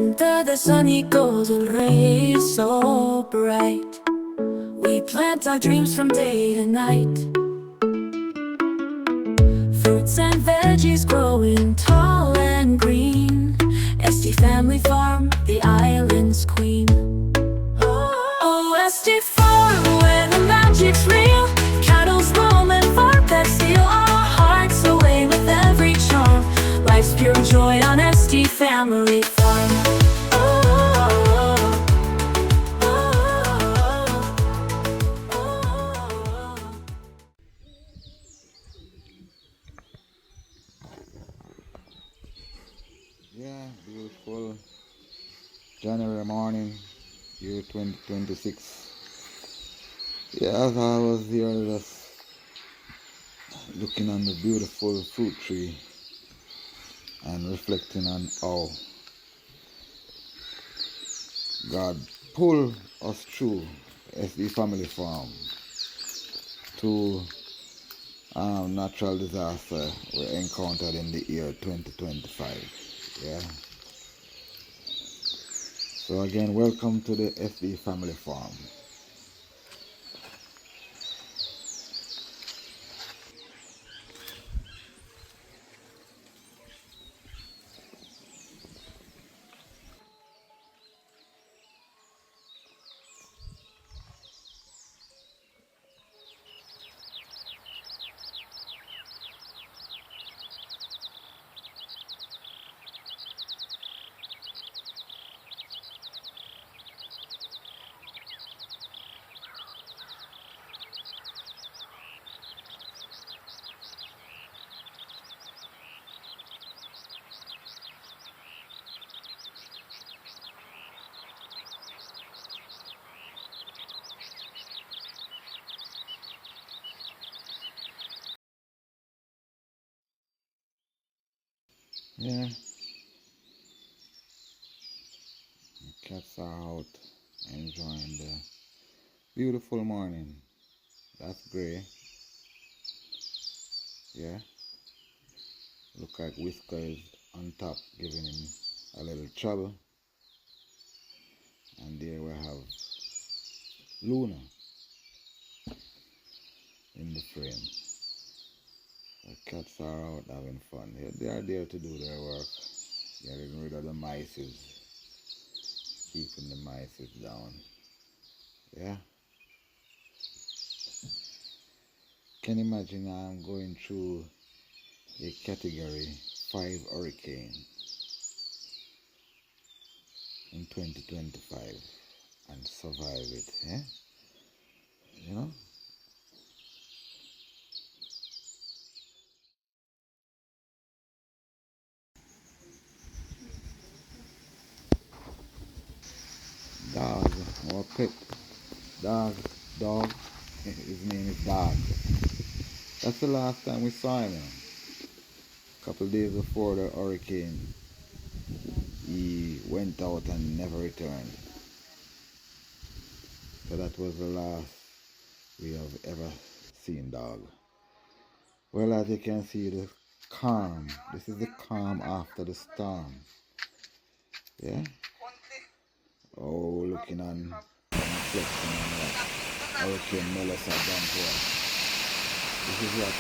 under the sunny golden rays so bright. We plant our dreams from day to night. Fruits and veggies growing tall and green. SD Family Farm, the island's queen. Oh, SD Farm, where the magic's real. Cattle's roaming for pets, steal our hearts away with every charm. Life's pure joy on SD Family Farm. Yeah, beautiful January morning, year 2026. Yeah, as I was here just looking on the beautiful fruit tree and reflecting on how God pulled us through SD Family Farm to natural disaster we encountered in the year 2025. Yeah. So again, welcome to the SD Family Farm. Yeah, the cats are out enjoying the beautiful morning. That's grey. Yeah, look like Whisker is on top giving him a little trouble. And there we have Luna in the frame. The cats are out having fun. They are there to do their work, getting rid of the mice, keeping the mice down. Yeah. Can you imagine I'm going through a category 5 hurricane in 2025 and survive it, eh? You know? Dog, our pet dog, his name is Dog. That's the last time we saw him. A couple of days before the hurricane, he went out and never returned. So that was the last we have ever seen Dog. Well, as you can see, the calm. This is the calm after the storm. Yeah? Oh, looking on reflecting on what Hurricane Melisa done to us. This is what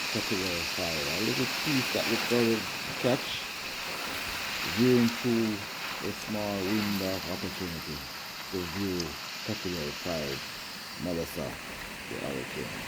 category 5. A little piece that we could catch, viewing through a small window of opportunity to view category 5 Melisa, the hurricane.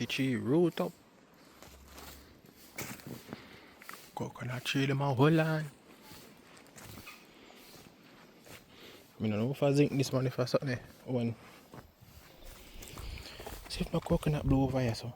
coffee tree root up. Coconut tree them a whole on. I don't know if I zinc this one if I something one. See if no coconut blow over here so.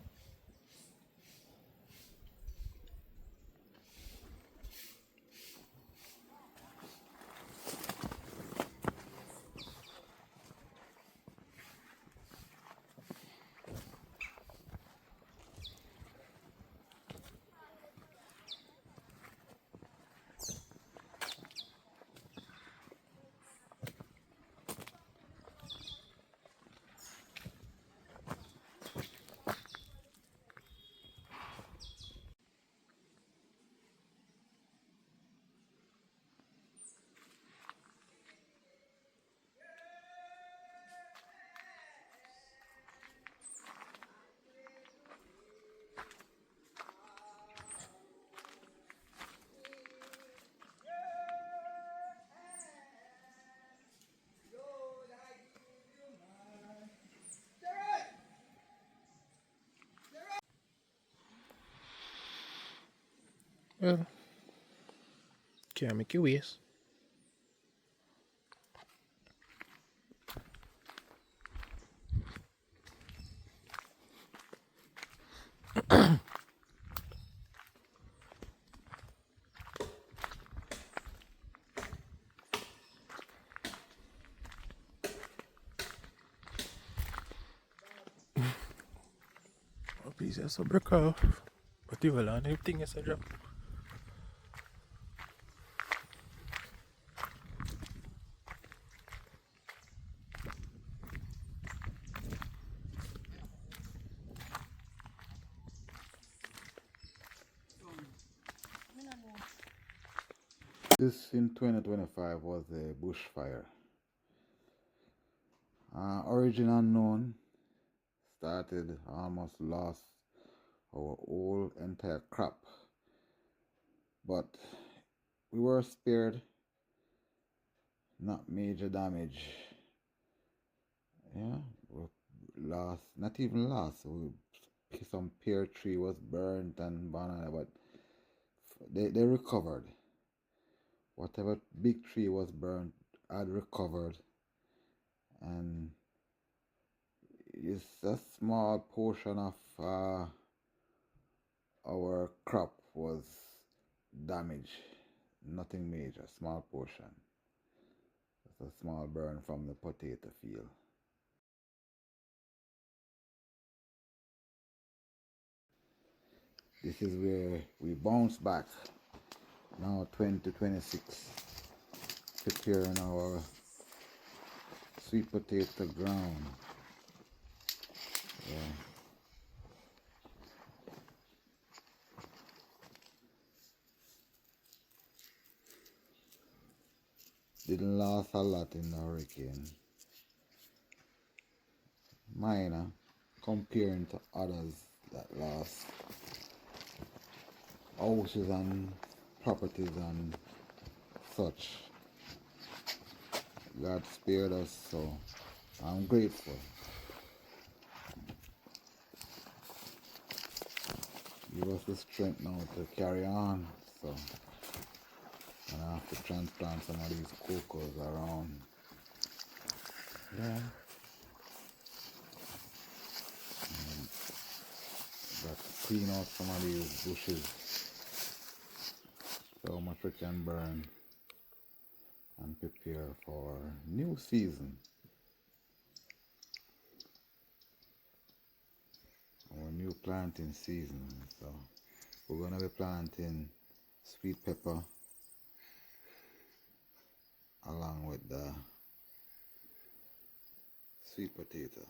Well, can't make you waste. Oh, please, that's a break off. But you will on everything is a drop. This in 2025 was a bushfire. Origin unknown, started, almost lost our whole entire crop. But we were spared, not major damage. Yeah, we lost, not even lost. Some pear tree was burnt and banana, but they recovered. Whatever big tree was burnt had recovered, and it's a small portion of our crop was damaged. Nothing major, small portion. It's a small burn from the potato field. This is where we bounce back. Now 2026, preparing our sweet potato ground. Yeah. Didn't last a lot in the hurricane. Minor comparing to others that lost houses and properties and such. God spared us, so I'm grateful. Give us the strength now to carry on, so and I have to transplant some of these cocos around. Yeah. Got to clean out some of these bushes. So how much we can burn and prepare for new season. Our new planting season. So we're gonna be planting sweet pepper along with the sweet potato.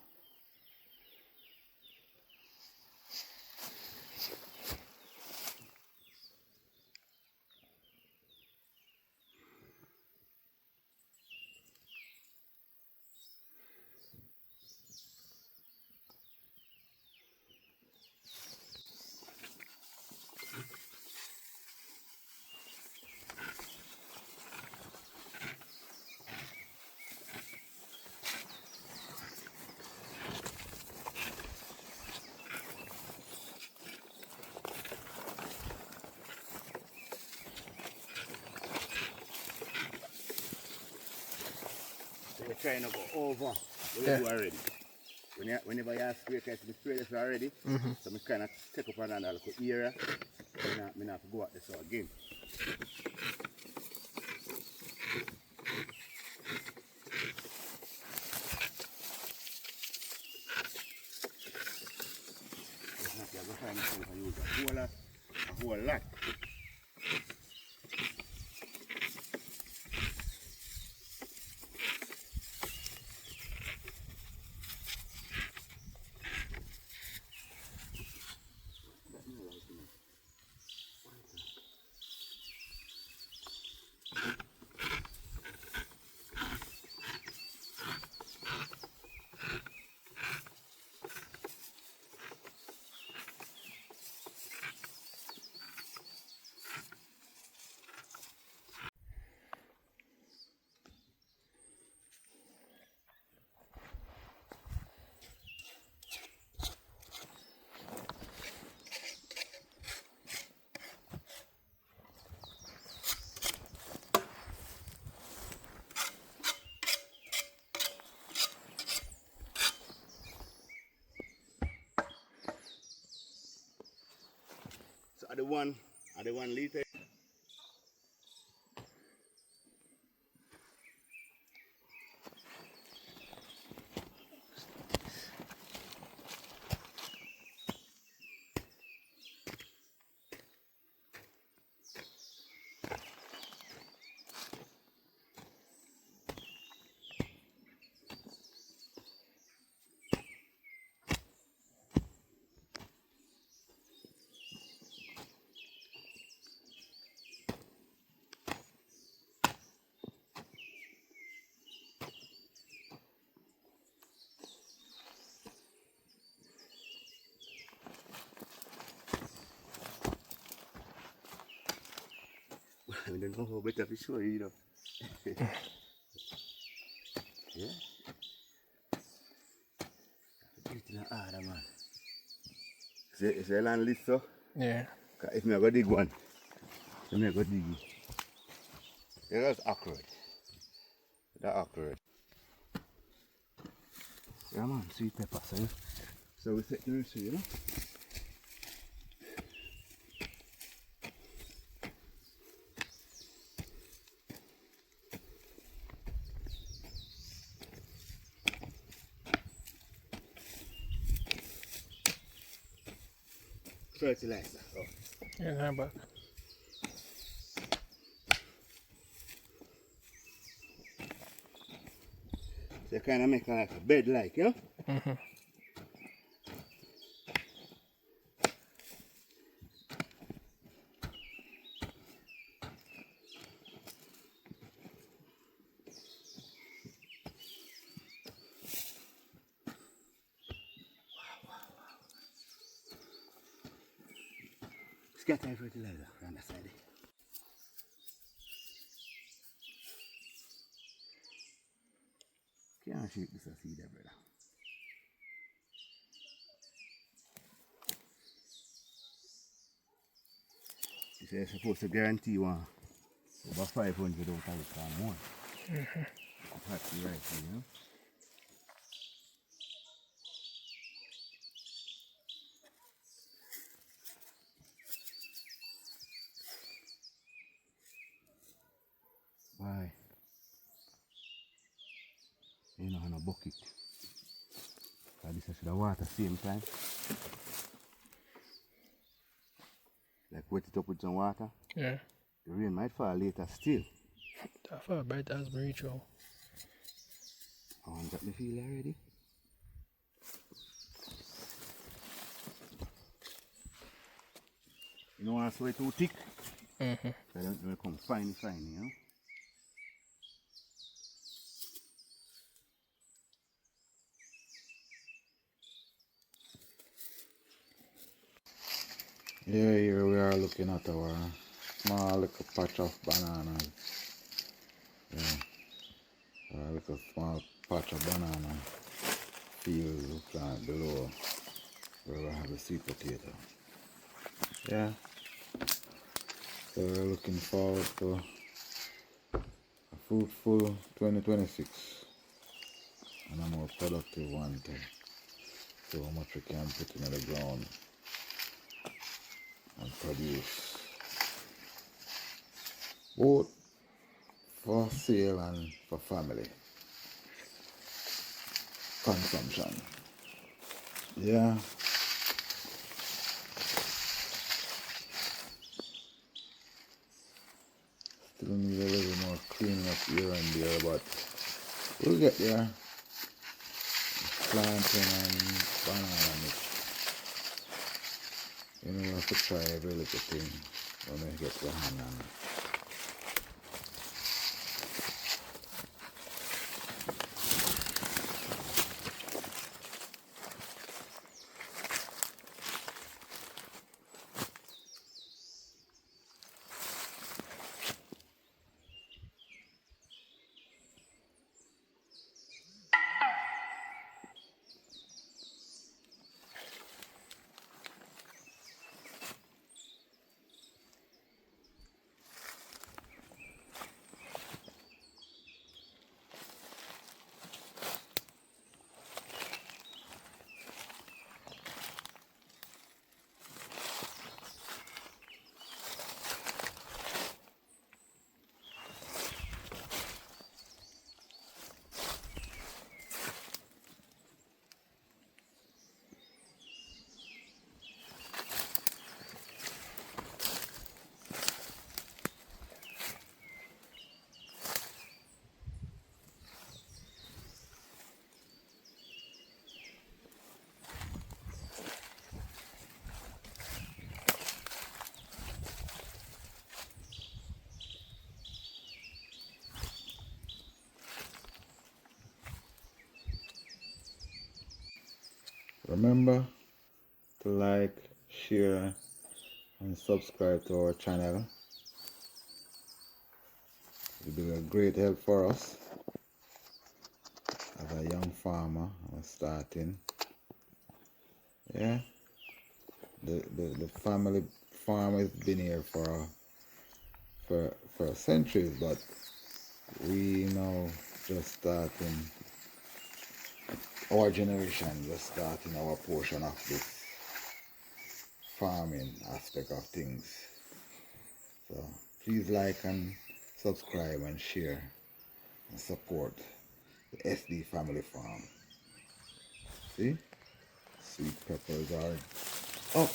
kind of go over what Yeah. you do already. Whenever you spray, because you spray this already, so I kind of take up another little area. I have to go at this again. You have to find yourself and use a whole lot. So at the 1 liter. I don't know how better to show you, know. Yeah. It's not hard, man. It's a land list, so. Yeah. If I go dig one, if I go dig it. Yeah, that's accurate. That's accurate. Yeah, man, sweet pepper, so we set the recipe, you know. Fertilizer. Oh. Yeah, back. So you kind of make like a bed like, you know? Scatter fertilizer on the side. Can't shake this a seed there, brother. You say you're supposed to guarantee one over 500 out of it or more. That's the right thing, you know? Why? You know, on a bucket. So this should have water same time. Like wet it up with some water. Yeah. The rain might fall later still. That far bright as me reach out. I want that me feel already. You don't want to sweat too thick. So I don't want to come fine, you know. Yeah, here we are looking at our small little patch of bananas. Yeah, a little small patch of banana field plant below where we have a sweet potato. Yeah, so we're looking forward to a fruitful 2026. and a more productive one to see how much we can put in the ground and produce, both for sale and for family consumption. Yeah. Still need a little more cleaning up here and there, but we'll get there. Planting and banana mix. You know, you have to try every little thing when you get your hand on it. Remember to like, share, and subscribe to our channel. It will be a great help for us as a young farmer starting. Yeah, the family farm has been here for centuries, but we now just starting, our generation just starting our portion of this farming aspect of things. So please like and subscribe and share and support the SD family farm. See, sweet peppers are up.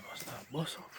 What's that, boss up?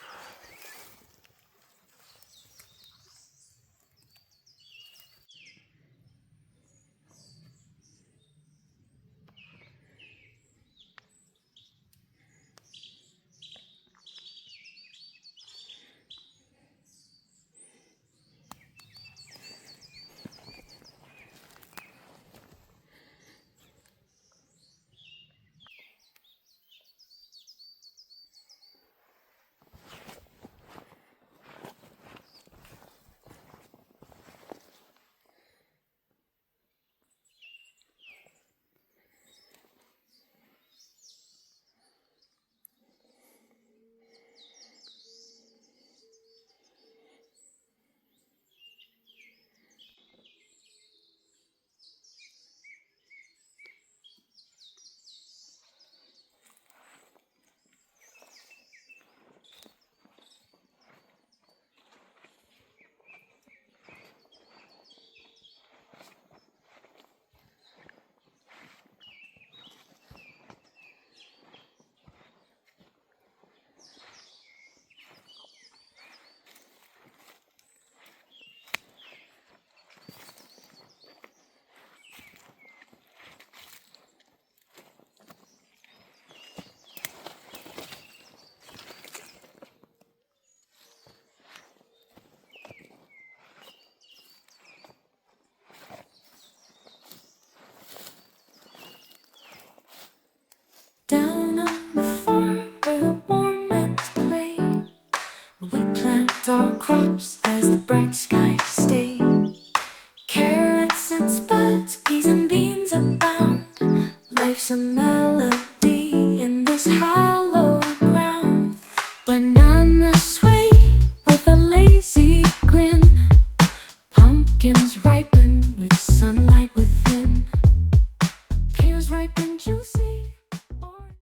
dark crops as the bright sky stays.